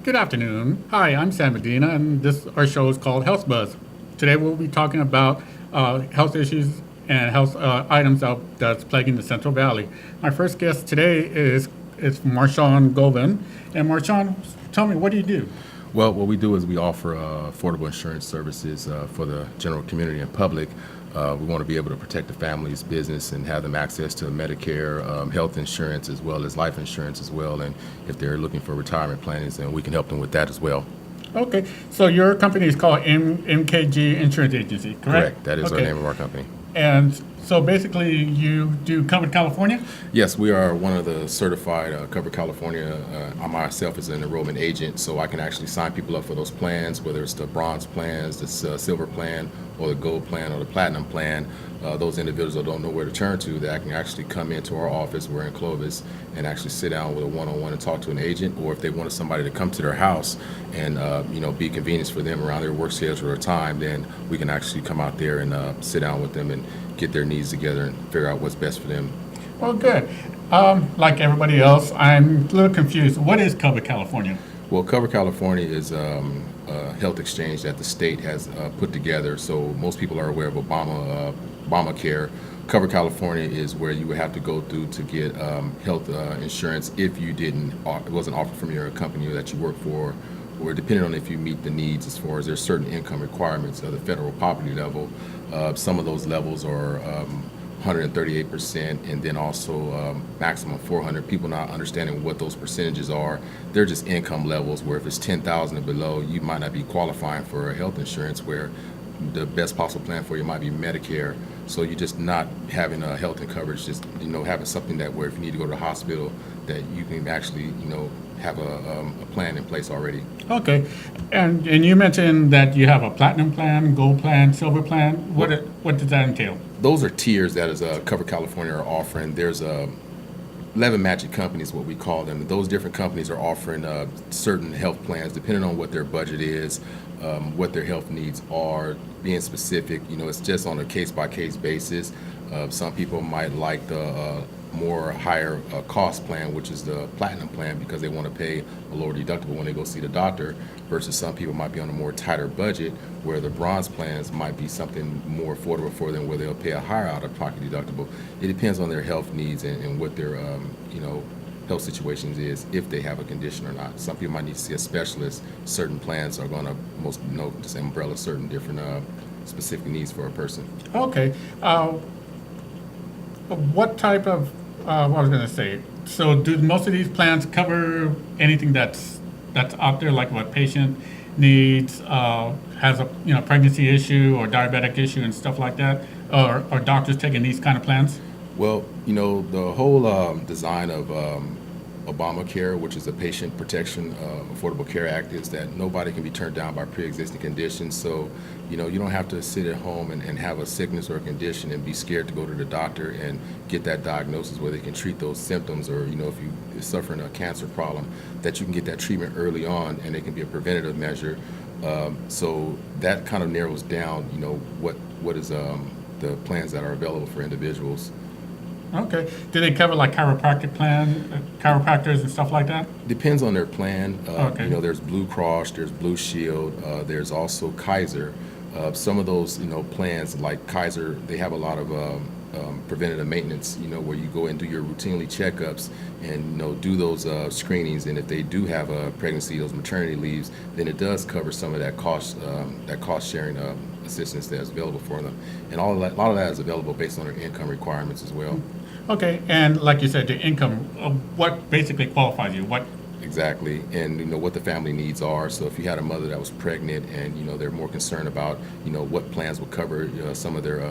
Good afternoon. Hi, I'm Sam Medina, and our show is called Health Buzz. Today we'll be talking about health issues and health items that's plaguing the Central Valley. My first guest today is Marshawn Govin. And Marshawn, tell me, what do you do? Well, what we do is we offer affordable insurance services for the general community and public. We want to be able to protect the family's business and have them access to Medicare, health insurance, as well as life insurance as well. And if they're looking for retirement plannings, then we can help them with that as well. Okay, so your company is called MKG Insurance Agency, correct? Correct. That is our name of our company. And so basically you do Covered California? Yes, we are one of the certified Covered California. I myself is an enrollment agent, so I can actually sign people up for those plans, whether it's the bronze plans, the silver plan, or the gold plan, or the platinum plan. Those individuals that don't know where to turn to, that can actually come into our office, we're in Clovis, and actually sit down with a one-on-one and talk to an agent, or if they wanted somebody to come to their house and be convenience for them around their work schedule or time, then we can actually come out there and sit down with them and get their needs together and figure out what's best for them. Well, good. Like everybody else, I'm a little confused. What is Covered California? Well, Cover California is a health exchange that the state has put together. So most people are aware of Obamacare. Cover California is where you would have to go through to get health insurance if you it wasn't offered from your company that you work for, or depending on if you meet the needs as far as there's certain income requirements at the federal poverty level. Some of those levels are 138%, and then also maximum 400. People not understanding what those percentages are. They're just income levels where if it's 10,000 and below, you might not be qualifying for health insurance, where the best possible plan for you might be Medicare. So you're just not having a health and coverage, just having something that where if you need to go to the hospital, that you can actually have a plan in place already. Okay, and you mentioned that you have a platinum plan, gold plan, silver plan. What does that entail? Those are tiers that is Cover California are offering. There's 11 magic companies, what we call them. And those different companies are offering certain health plans depending on what their budget is, what their health needs are. Being specific, it's just on a case-by-case basis. Some people might like the more higher cost plan, which is the platinum plan, because they want to pay a lower deductible when they go see the doctor, versus some people might be on a more tighter budget, where the bronze plans might be something more affordable for them, where they'll pay a higher out-of-pocket deductible. It depends on their health needs and what their health situations is, if they have a condition or not. Some people might need to see a specialist. Certain plans are going to just umbrella certain different specific needs for a person. Okay. What type of, what I was going to say, so do most of these plans cover anything that's out there, like what patient needs, has a pregnancy issue or diabetic issue and stuff like that? Or are doctors taking these kind of plans? Well, the whole design of Obamacare, which is the Patient Protection Affordable Care Act, is that nobody can be turned down by pre-existing conditions. So, you don't have to sit at home and have a sickness or a condition and be scared to go to the doctor and get that diagnosis where they can treat those symptoms, or, if you're suffering a cancer problem, that you can get that treatment early on and it can be a preventative measure. So that kind of narrows down, what is the plans that are available for individuals. Okay. Do they cover like chiropractors and stuff like that? Depends on their plan. Okay. There's Blue Cross, there's Blue Shield, there's also Kaiser. Some of those, plans like Kaiser, they have a lot of preventative maintenance, where you go and do your routinely checkups and, do those screenings. And if they do have a pregnancy, those maternity leaves, then it does cover some of that cost sharing assistance that's available for them. And a lot of that is available based on their income requirements as well. Okay, and like you said, the income, what basically qualifies you? What? Exactly, and what the family needs are. So if you had a mother that was pregnant and they're more concerned about what plans will cover some of their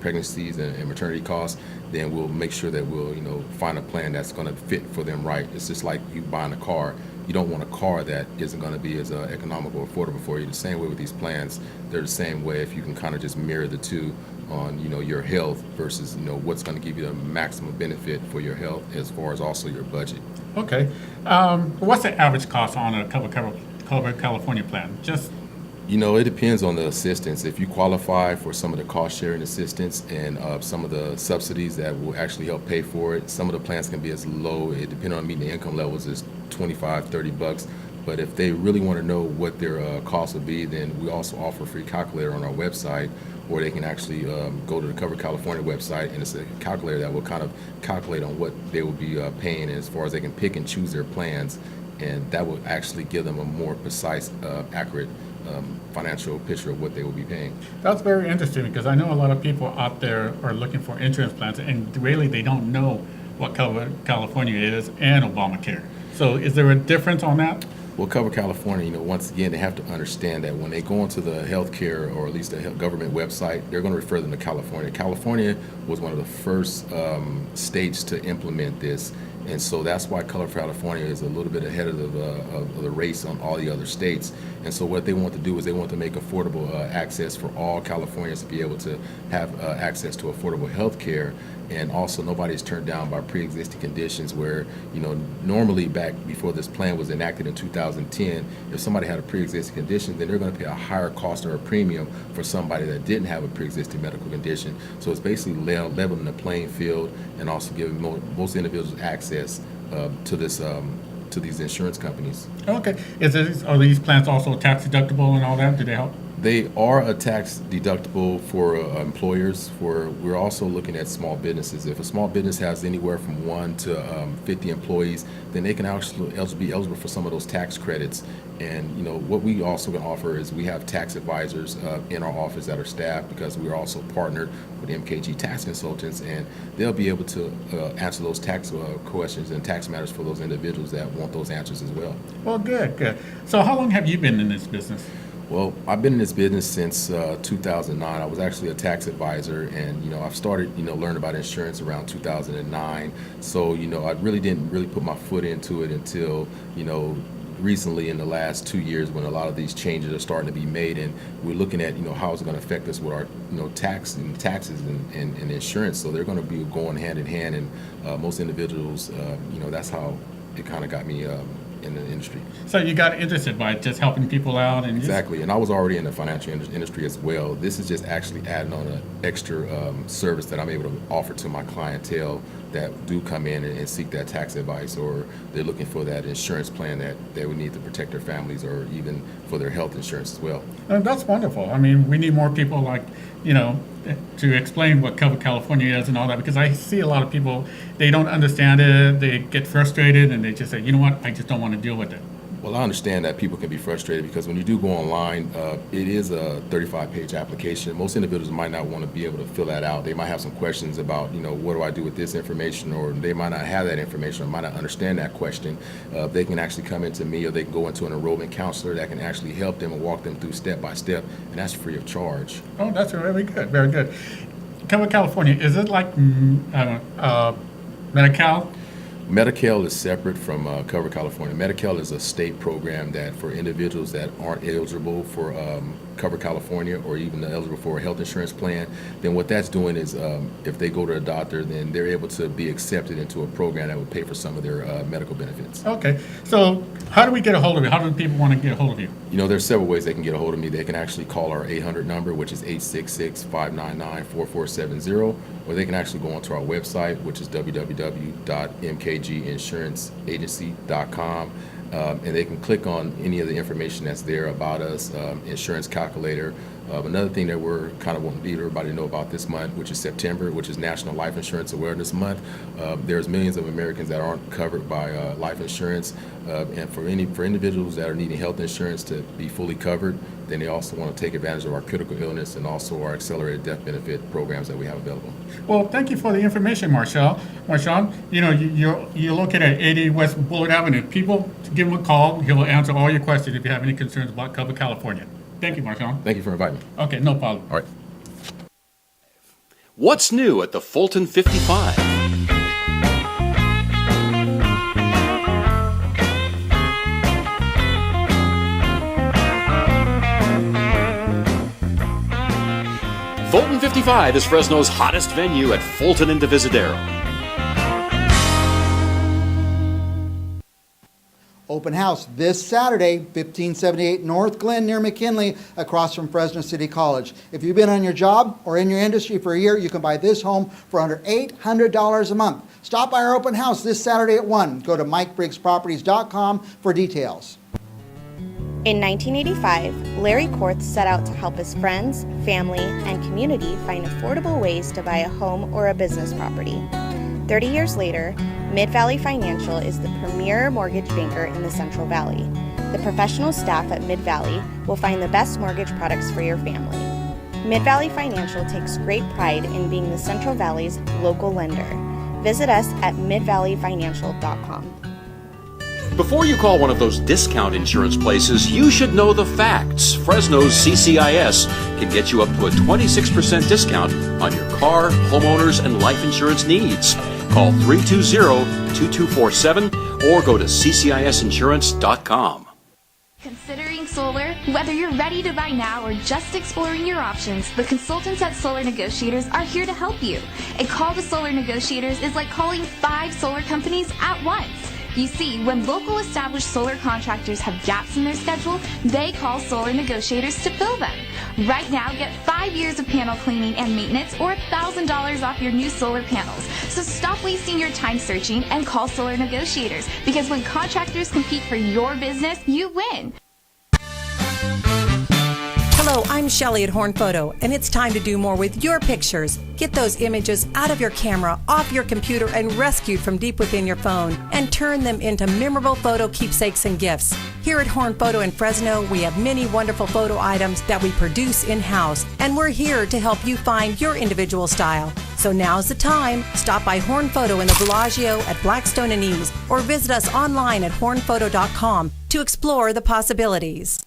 pregnancies and maternity costs, then we'll make sure that we'll find a plan that's going to fit for them right. It's just like you buying a car. You don't want a car that isn't going to be as economical or affordable for you. The same way with these plans, they're the same way if you can kind of just mirror the two on your health versus what's going to give you the maximum benefit for your health, as far as also your budget. Okay. What's the average cost on a Covered California plan? Just It depends on the assistance. If you qualify for some of the cost-sharing assistance and some of the subsidies that will actually help pay for it, some of the plans can be as low, depending on meeting the income levels, is $25, $30. But if they really want to know what their cost would be, then we also offer a free calculator on our website, or they can actually go to the Cover California website, and it's a calculator that will kind of calculate on what they will be paying as far as they can pick and choose their plans, and that will actually give them a more precise, accurate financial picture of what they will be paying. That's very interesting because I know a lot of people out there are looking for insurance plans and really they don't know what Cover California is and Obamacare. So is there a difference on that? Well, Cover California, once again, they have to understand that when they go into the healthcare or at least the government website, they're going to refer them to California. California was one of the first states to implement this, and so that's why Cover California is a little bit ahead of the race on all the other states. And so what they want to do is they want to make affordable access for all Californians to be able to have access to affordable health care. And also nobody's turned down by pre-existing conditions where, normally back before this plan was enacted in 2010, if somebody had a pre-existing condition, then they're going to pay a higher cost or a premium for somebody that didn't have a pre-existing medical condition. So it's basically leveling the playing field and also giving most individuals access to these insurance companies. Okay. Are these plans also tax deductible and all that? Do they help? They are a tax deductible for employers. We're also looking at small businesses. If a small business has anywhere from 1 to 50 employees, then they can actually be eligible for some of those tax credits. And what we also can offer is we have tax advisors in our office that are staffed because we're also partnered with MKG Tax Consultants, and they'll be able to answer those tax questions and tax matters for those individuals that want those answers as well. Well, good. So how long have you been in this business? Well, I've been in this business since 2009. I was actually a tax advisor, and I've started learning about insurance around 2009. So I really didn't put my foot into it until recently in the last 2 years when a lot of these changes are starting to be made, and we're looking at how it's going to affect us with our taxes and insurance. So they're going to be going hand in hand, and most individuals, that's how it kind of got me in the industry. So you got interested by just helping people out and exactly, and I was already in the financial industry as well. This is just actually adding on an extra service that I'm able to offer to my clientele that do come in and seek that tax advice, or they're looking for that insurance plan that they would need to protect their families, or even for their health insurance as well. That's wonderful. I mean, we need more people like, to explain what Cover California is and all that, because I see a lot of people, they don't understand it, they get frustrated, and they just say, you know what, I just don't want to deal with it. Well, I understand that people can be frustrated because when you do go online, it is a 35-page application. Most individuals might not want to be able to fill that out. They might have some questions about, what do I do with this information, or they might not have that information or might not understand that question. They can actually come into me, or they can go into an enrollment counselor that can actually help them and walk them through step by step, and that's free of charge. Oh, that's very good, very good. Cover California, is it like Medi-Cal? Medi-Cal is separate from Cover California. Medi-Cal is a state program that for individuals that aren't eligible for Cover California or even eligible for a health insurance plan, then what that's doing is if they go to a doctor, then they're able to be accepted into a program that would pay for some of their medical benefits. Okay, so how do we get a hold of you? How do people want to get a hold of you? There's several ways they can get a hold of me. They can actually call our 800 number, which is 866-599-4470, or they can actually go onto our website, which is www.mkginsuranceagency.com. And they can click on any of the information that's there about us, insurance calculator. Another thing that we're kind of wanting everybody to know about this month, which is September, which is National Life Insurance Awareness Month. There's millions of Americans that aren't covered by life insurance, and for individuals that are needing health insurance to be fully covered, then they also want to take advantage of our critical illness and also our accelerated death benefit programs that we have available. Well, thank you for the information, Marshall. Marshall, you're located at 80 West Bullard Avenue. People, give him a call. He'll answer all your questions if you have any concerns about Cover California. Thank you, Marshall. Thank you for inviting me. Okay, no problem. All right. What's new at the Fulton 55? Fulton 55 is Fresno's hottest venue at Fulton and Divisadero. Open house this Saturday, 1578 North Glen near McKinley, across from Fresno City College. If you've been on your job or in your industry for a year, you can buy this home for under $800 a month. Stop by our open house this Saturday at 1. Go to MikeBriggsProperties.com for details. In 1985, Larry Korth set out to help his friends, family, and community find affordable ways to buy a home or a business property. 30 years later, Mid-Valley Financial is the premier mortgage banker in the Central Valley. The professional staff at Mid-Valley will find the best mortgage products for your family. Mid-Valley Financial takes great pride in being the Central Valley's local lender. Visit us at midvalleyfinancial.com. Before you call one of those discount insurance places, you should know the facts. Fresno's CCIS can get you up to a 26% discount on your car, homeowners, and life insurance needs. Call 320-2247 or go to ccisinsurance.com. Considering solar? Whether you're ready to buy now or just exploring your options, the consultants at Solar Negotiators are here to help you. A call to Solar Negotiators is like calling 5 solar companies at once. You see, when local established solar contractors have gaps in their schedule, they call Solar Negotiators to fill them. Right now, get 5 years of panel cleaning and maintenance or $1,000 off your new solar panels. So stop wasting your time searching and call Solar Negotiators, because when contractors compete for your business, you win. Hello, I'm Shelley at Horn Photo, and it's time to do more with your pictures. Get those images out of your camera, off your computer, and rescued from deep within your phone, and turn them into memorable photo keepsakes and gifts. Here at Horn Photo in Fresno, we have many wonderful photo items that we produce in-house, and we're here to help you find your individual style. So now's the time. Stop by Horn Photo in the Bellagio at Blackstone and East, or visit us online at hornphoto.com to explore the possibilities.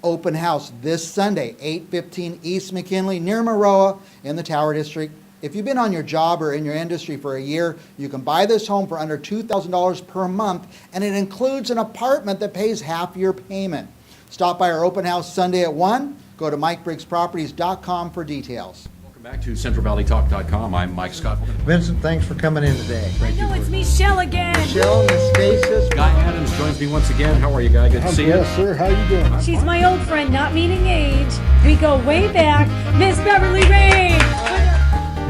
Open house this Sunday, 815 East McKinley, near Maroa in the Tower District. If you've been on your job or in your industry for a year, you can buy this home for under $2,000 per month, and it includes an apartment that pays half your payment. Stop by our open house Sunday at 1. Go to MikeBriggsProperties.com for details. Welcome back to CentralValleyTalk.com. I'm Mike Scott. Vincent, thanks for coming in today. I know it's Michelle again. Michelle, Miss Stasis. Guy Adams joins me once again. How are you, Guy? Good to see you. Yes, sir. How you doing? She's my old friend, not meaning age. We go way back. Miss Beverly Rain.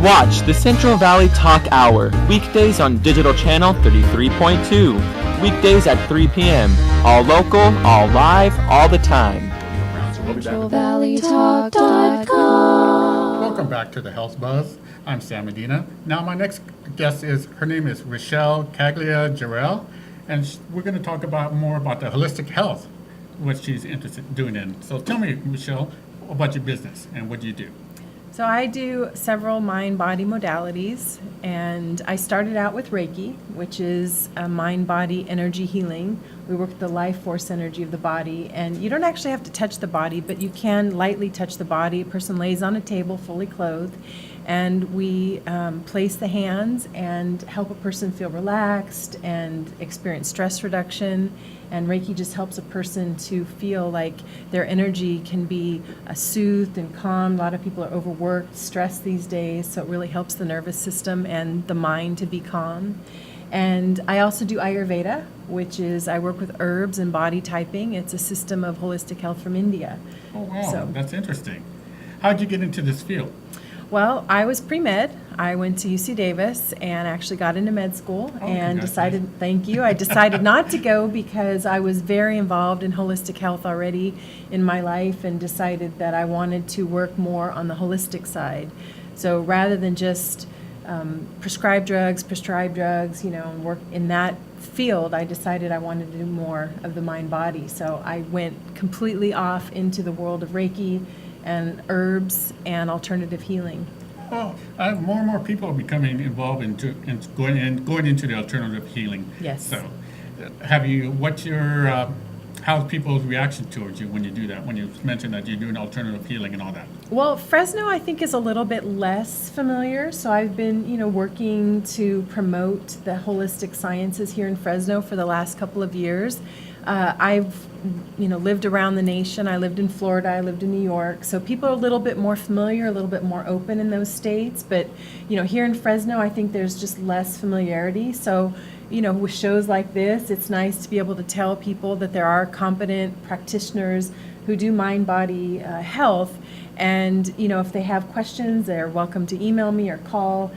Watch the Central Valley Talk Hour, weekdays on Digital Channel 33.2. Weekdays at 3 p.m. All local, all live, all the time. CentralValleyTalk.com. Welcome back to the Health Buzz. I'm Sam Medina. Now my next guest her name is Rochelle Caglia-Jarrell, and we're going to talk more about the holistic health, what she's interested in doing in. So tell me, Rochelle, about your business and what do you do? So I do several mind-body modalities, and I started out with Reiki, which is a mind-body energy healing. We work with the life force energy of the body, and you don't actually have to touch the body, but you can lightly touch the body. A person lays on a table fully clothed, and we place the hands and help a person feel relaxed and experience stress reduction. And Reiki just helps a person to feel like their energy can be soothed and calm. A lot of people are overworked, stressed these days, so it really helps the nervous system and the mind to be calm. And I also do Ayurveda, which is I work with herbs and body typing. It's a system of holistic health from India. Oh, wow, So- that's interesting. How'd you get into this field? Well, I was pre-med. I went to UC Davis and actually got into med school and decided, thank you, I decided not to go because I was very involved in holistic health already in my life and decided that I wanted to work more on the holistic side. So rather than just prescribe drugs, and work in that field, I decided I wanted to do more of the mind-body. So I went completely off into the world of Reiki and herbs and alternative healing. Oh, more and more people are becoming involved in going into the alternative healing. Yes. So, how's people's reaction towards you when you do that? When you mention that you're doing alternative healing and all that? Well, Fresno, I think, is a little bit less familiar. So I've been, working to promote the holistic sciences here in Fresno for the last couple of years. I've lived around the nation. I lived in Florida. I lived in New York. So people are a little bit more familiar, a little bit more open in those states. But, here in Fresno, I think there's just less familiarity. So, with shows like this, it's nice to be able to tell people that there are competent practitioners who do mind-body health. And, if they have questions, they're welcome to email me or call.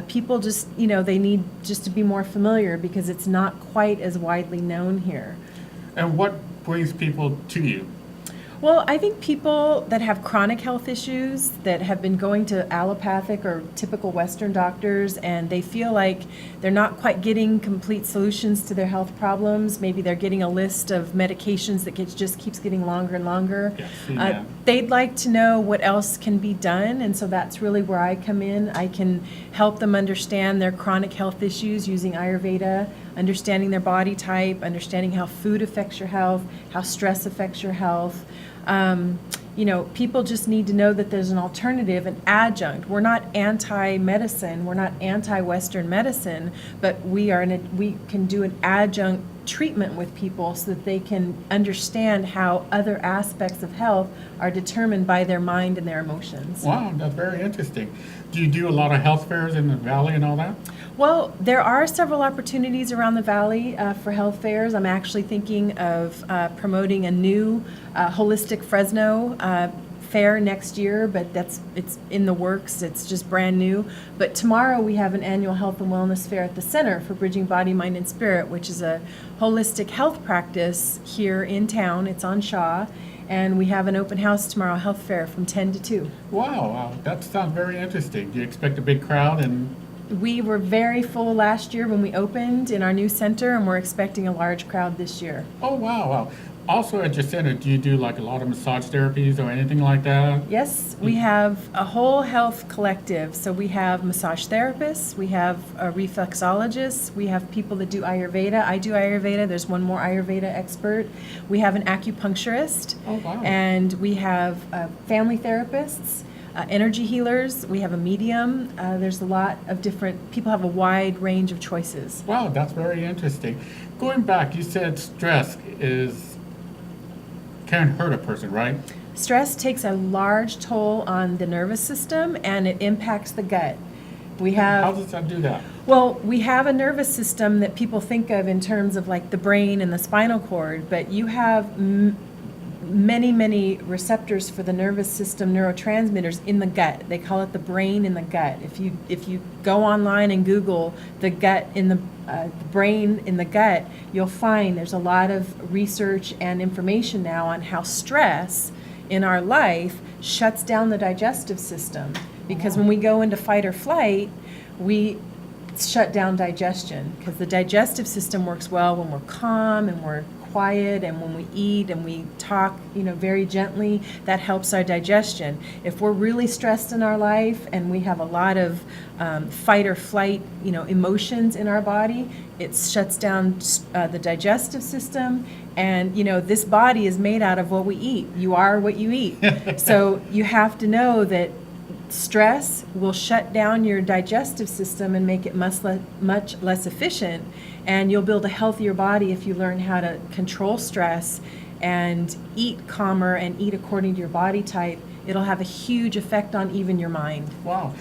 People just, they need just to be more familiar because it's not quite as widely known here. And what brings people to you? Well, I think people that have chronic health issues that have been going to allopathic or typical Western doctors and they feel like they're not quite getting complete solutions to their health problems. Maybe they're getting a list of medications that just keeps getting longer and longer. Yes, yeah. They'd like to know what else can be done, and so that's really where I come in. I can help them understand their chronic health issues using Ayurveda, understanding their body type, understanding how food affects your health, how stress affects your health. People just need to know that there's an alternative, an adjunct. We're not anti-medicine, we're not anti-Western medicine, but we can do an adjunct treatment with people so that they can understand how other aspects of health are determined by their mind and their emotions. Wow, that's very interesting. Do you do a lot of health fairs in the valley and all that? Well, there are several opportunities around the valley for health fairs. I'm actually thinking of promoting a new holistic Fresno fair next year, but it's in the works. It's just brand new. But tomorrow we have an annual health and wellness fair at the Center for Bridging Body, Mind, and Spirit, which is a holistic health practice here in town. It's on Shaw. And we have an open house tomorrow, health fair, from 10 to 2. Wow, that sounds very interesting. Do you expect a big crowd? And we were very full last year when we opened in our new center, and we're expecting a large crowd this year. Oh, wow. Also at your center, do you do like a lot of massage therapies or anything like that? Yes, we have a whole health collective. So we have massage therapists, we have reflexologists, we have people that do Ayurveda. I do Ayurveda. There's one more Ayurveda expert. We have an acupuncturist. Oh, wow. And we have family therapists. Energy healers, we have a medium. There's a lot of different, people have a wide range of choices. Wow, that's very interesting. Going back, you said stress can hurt a person, right? Stress takes a large toll on the nervous system and it impacts the gut. How does that do that? Well, we have a nervous system that people think of in terms of like the brain and the spinal cord, but you have many receptors for the nervous system neurotransmitters in the gut. They call it the brain in the gut. If you go online and Google the gut in the brain in the gut, you'll find there's a lot of research and information now on how stress in our life shuts down the digestive system. Because when we go into fight or flight, we shut down digestion because the digestive system works well when we're calm and we're quiet, and when we eat and we talk, very gently, that helps our digestion. If we're really stressed in our life and we have a lot of fight or flight, emotions in our body, it shuts down the digestive system. And, this body is made out of what we eat. You are what you eat. So you have to know that stress will shut down your digestive system and make it much less efficient, and you'll build a healthier body if you learn how to control stress and eat calmer and eat according to your body type. It'll have a huge effect on even your mind. Wow.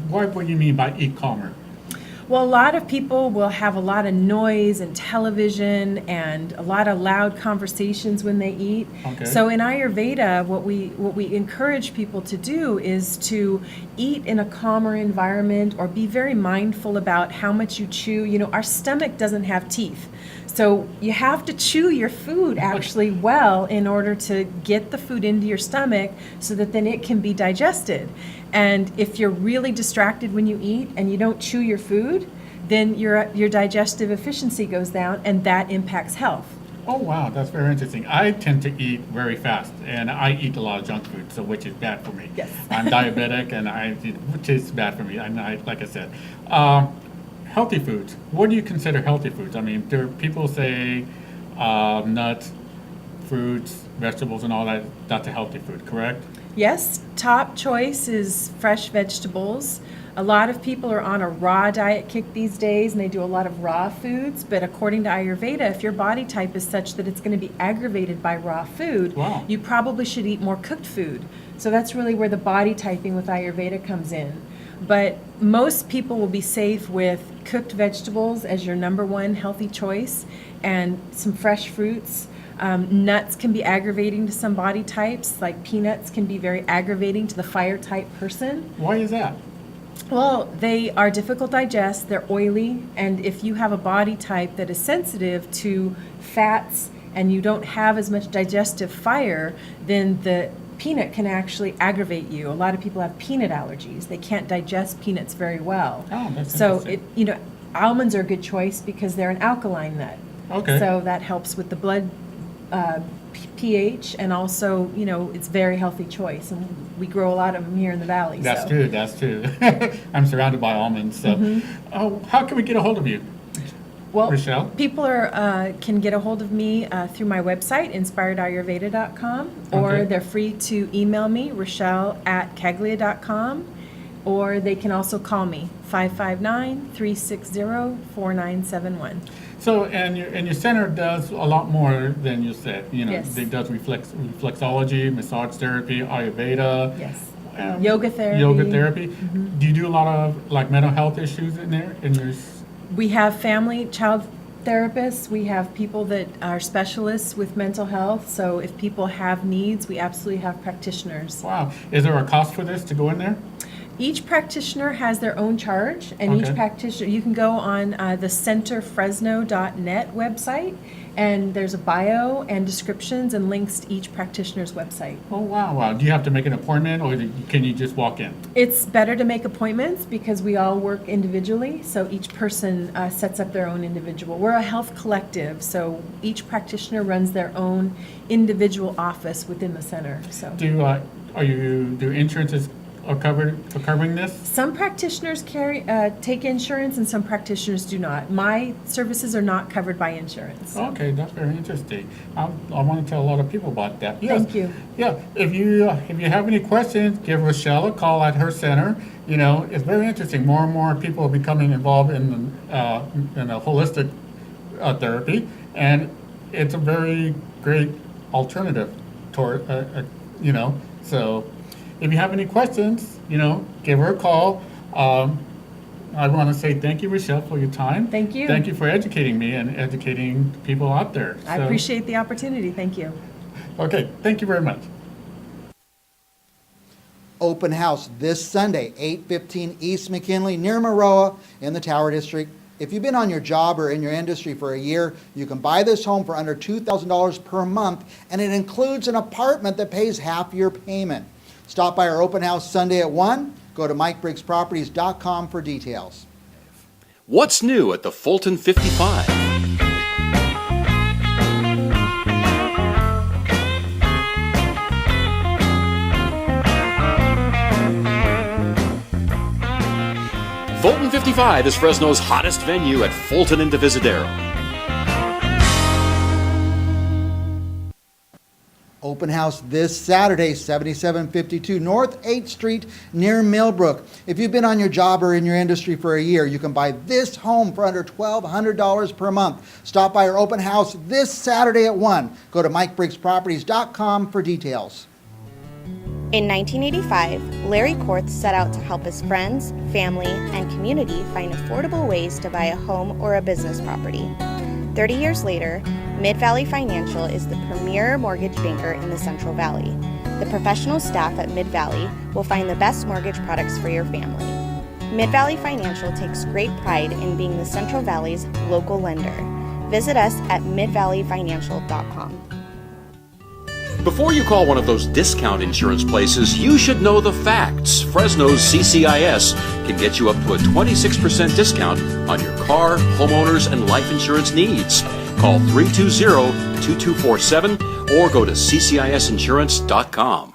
What do you mean by eat calmer? Well, a lot of people will have a lot of noise and television and a lot of loud conversations when they eat. Okay. So in Ayurveda, what we encourage people to do is to eat in a calmer environment or be very mindful about how much you chew. Our stomach doesn't have teeth. So you have to chew your food actually well in order to get the food into your stomach so that then it can be digested. And if you're really distracted when you eat and you don't chew your food, then your digestive efficiency goes down and that impacts health. Oh, wow, that's very interesting. I tend to eat very fast, and I eat a lot of junk food, which is bad for me. Yes. I'm diabetic, which is bad for me. Like I said. Healthy foods. What do you consider healthy foods? I mean, people say nuts, fruits, vegetables, and all that. That's a healthy food, correct? Yes, top choice is fresh vegetables. A lot of people are on a raw diet kick these days, and they do a lot of raw foods. But according to Ayurveda, if your body type is such that it's going to be aggravated by raw food, wow, you probably should eat more cooked food. So that's really where the body typing with Ayurveda comes in. But most people will be safe with cooked vegetables as your number one healthy choice, and some fresh fruits. Nuts can be aggravating to some body types, like peanuts can be very aggravating to the fire type person. Why is that? Well, they are difficult to digest, they're oily, and if you have a body type that is sensitive to fats and you don't have as much digestive fire, then the peanut can actually aggravate you. A lot of people have peanut allergies. They can't digest peanuts very well. Oh, that's so interesting. almonds are a good choice because they're an alkaline nut. Okay. So that helps with the blood pH, and also, it's a very healthy choice. And we grow a lot of them here in the valley. That's so. That's true. I'm surrounded by almonds. So, how can we get a hold of you? Well, Rochelle? people can get a hold of me through my website, inspiredayurveda.com, or Okay. they're free to email me, rochelle@kaglia.com, or they can also call me, 559-360-4971. So, and your center does a lot more than you said. Yes. It does reflexology, massage therapy, Ayurveda. Yes. Yoga therapy. Yoga therapy. Do you do a lot of like mental health issues in there? We have child therapists. We have people that are specialists with mental health. So if people have needs, we absolutely have practitioners. Wow. Is there a cost for this to go in there? Each practitioner has their own charge, and each Okay. practitioner, you can go on the centerfresno.net website, and there's a bio and descriptions and links to each practitioner's website. Oh, wow. Do you have to make an appointment, or can you just walk in? It's better to make appointments because we all work individually, so each person sets up their own individual. We're a health collective, so each practitioner runs their own individual office within the center. So Do insurances are covering this? some practitioners take insurance, and some practitioners do not. My services are not covered by insurance. Okay, that's very interesting. I want to tell a lot of people about that. Yes. Thank you. Yeah, if you have any questions, give Rochelle a call at her center. It's very interesting. More and more people are becoming involved in a holistic therapy, and it's a very great alternative toward So, if you have any questions, give her a call. I want to say thank you, Rochelle, for your time. Thank you. Thank you for educating me and educating people out there. I appreciate the opportunity. Thank you. Okay, thank you very much. Open house this Sunday, 815 East McKinley, near Maroa in the Tower District. If you've been on your job or in your industry for a year, you can buy this home for under $2,000 per month, and it includes an apartment that pays half your payment. Stop by our open house Sunday at 1. Go to MikeBriggsProperties.com for details. What's new at the Fulton 55? Fulton 55 is Fresno's hottest venue at Fulton and Divisadero. Open house this Saturday, 7752 North 8th Street near Millbrook. If you've been on your job or in your industry for a year, you can buy this home for under $1,200 per month. Stop by our open house this Saturday at 1. Go to MikeBriggsProperties.com for details. In 1985, Larry Korth set out to help his friends, family, and community find affordable ways to buy a home or a business property. 30 years later, Mid-Valley Financial is the premier mortgage banker in the Central Valley. The professional staff at Mid-Valley will find the best mortgage products for your family. Mid-Valley Financial takes great pride in being the Central Valley's local lender. Visit us at midvalleyfinancial.com. Before you call one of those discount insurance places, you should know the facts. Fresno's CCIS can get you up to a 26% discount on your car, homeowners, and life insurance needs. Call 320-2247 or go to ccisinsurance.com.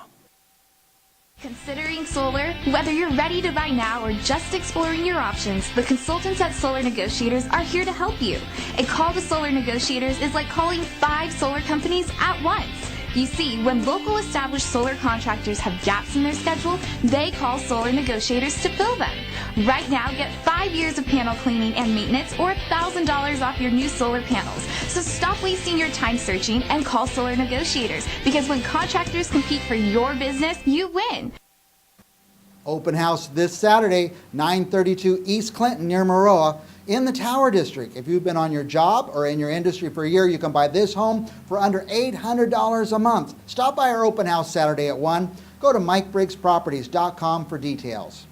Considering solar? Whether you're ready to buy now or just exploring your options, the consultants at Solar Negotiators are here to help you. A call to Solar Negotiators is like calling 5 solar companies at once. You see, when local established solar contractors have gaps in their schedule, they call Solar Negotiators to fill them. Right now, get 5 years of panel cleaning and maintenance or $1,000 off your new solar panels. So stop wasting your time searching and call Solar Negotiators, because when contractors compete for your business, you win. Open house this Saturday, 932 East Clinton near Maroa in the Tower District. If you've been on your job or in your industry for a year, you can buy this home for under $800 a month. Stop by our open house Saturday at 1. Go to MikeBriggsProperties.com for details.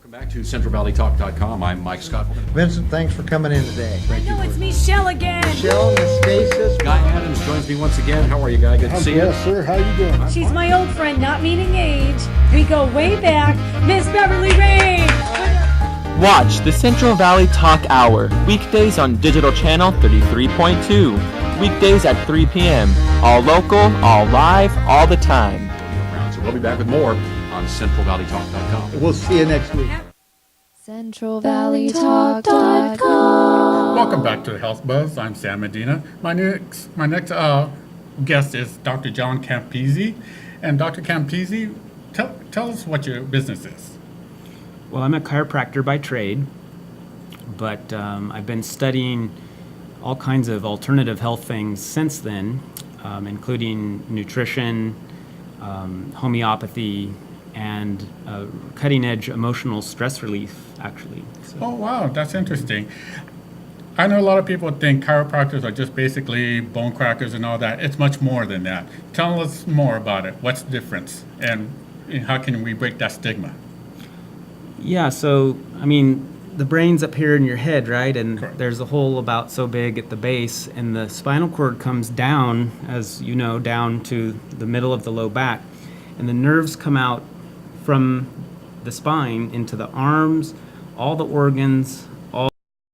Welcome back to CentralValleyTalk.com. I'm Mike Scott. Vincent, thanks for coming in today. I know it's Michelle again. Michelle, Miss Stasis. Guy Adams joins me once again. How are you, Guy? Good to see you. sir. How you doing? She's my old friend, not meaning age. We go way back. Miss Beverly Rain. Watch the Central Valley Talk Hour, weekdays on digital channel 33.2. Weekdays at 3 p.m. All local, all live, all the time. So we'll be back with more on CentralValleyTalk.com. We'll see you next week. CentralValleyTalk.com. Welcome back to the Health Buzz. I'm Sam Medina. My next guest is Dr. John Campisi. And Dr. Campisi, tell us what your business is. Well, I'm a chiropractor by trade, but I've been studying all kinds of alternative health things since then, including nutrition, homeopathy, and cutting-edge emotional stress relief, actually. So, Oh, wow, that's interesting. I know a lot of people think chiropractors are just basically bone crackers and all that. It's much more than that. Tell us more about it. What's the difference? And how can we break that stigma? yeah, so, I mean, the brain's up here in your head, right? And Correct. there's a hole about so big at the base, and the spinal cord comes down, as you know, down to the middle of the low back. And the nerves come out from the spine into the arms, all the organs,